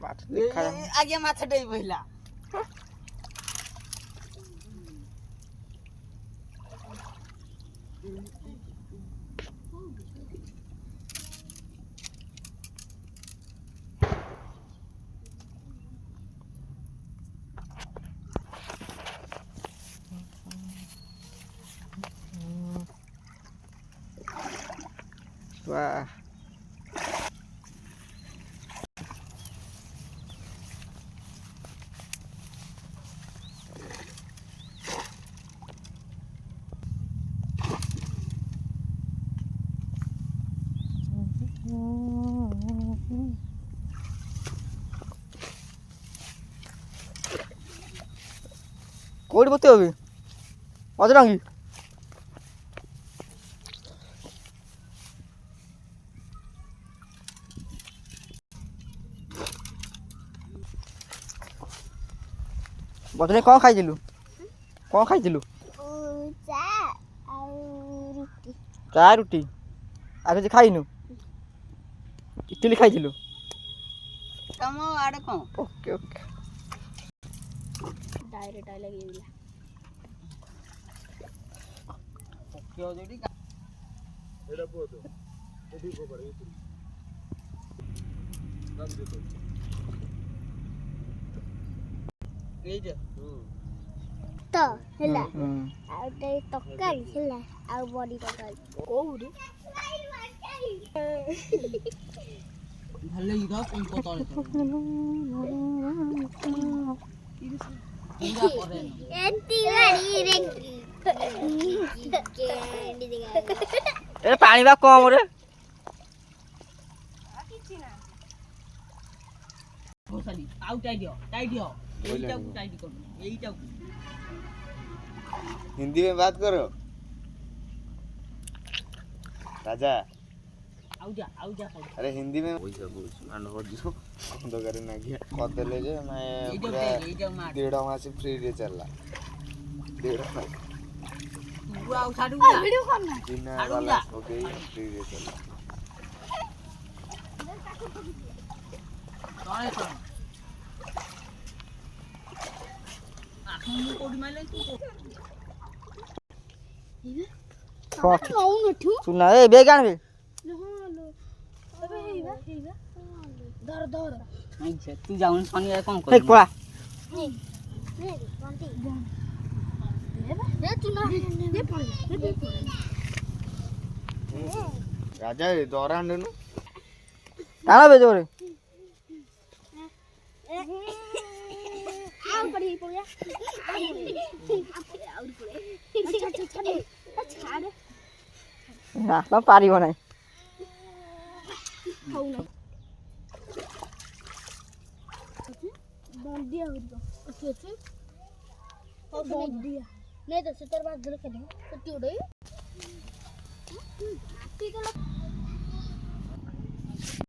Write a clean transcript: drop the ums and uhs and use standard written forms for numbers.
माछ देखा आगे माछ डई बहिला वाह कोड बते होबे अजरंगी बतने कौन खाइलु चा रुटी आगे खाइनु इटली खाइलु तमो आडे को ओके ओके डायरेक्ट डायलॉग येला ओके ओजडी एडा पोतो एडी को पड़े इतनी दम दे तो एजे तो ହେଲା ଆଉ ଟେ ତରକାରୀ ହେଲା ଆଉ ବଡି ତରକାରୀ କୋଉଠି ଭଲ ଇରା କୋନ ପତଳେ ଇରା करे ଏନ୍ତି ବାଡି ରେ କେଣ୍ଡି दिखा ए पानी बा कम रे किछि ना घोसाली आउ टाइ दियो एईटा को टाइट कर एईटा हिंदी में बात करो राजा आउ जा अरे हिंदी में पैसा बोल मान हो जो बंद करे ना गया कदले जे मैं पूरा 1.5 मास फ्री रे चलला 1.5 मास तू आउ छाडू जा वीडियो करना बिना वाला ओके फ्री रे चलला तोरे तो आखन कोडी माले तू नौ नठू सुना ए बेग आनबे धर धर नहीं छे तू जाउन सनी कोन ए कर कोला रे बंटी रे तू ना दे पड़ राजा दौरान नु टाणा बे जोरे आउ पड़ी पड़िया आउ पड़े छाड़ ना तो पारिबो नै खाऊ ना बंदिया हो गया अच्छे और बंदिया नहीं तो 70 बार धर के नहीं तो उड़े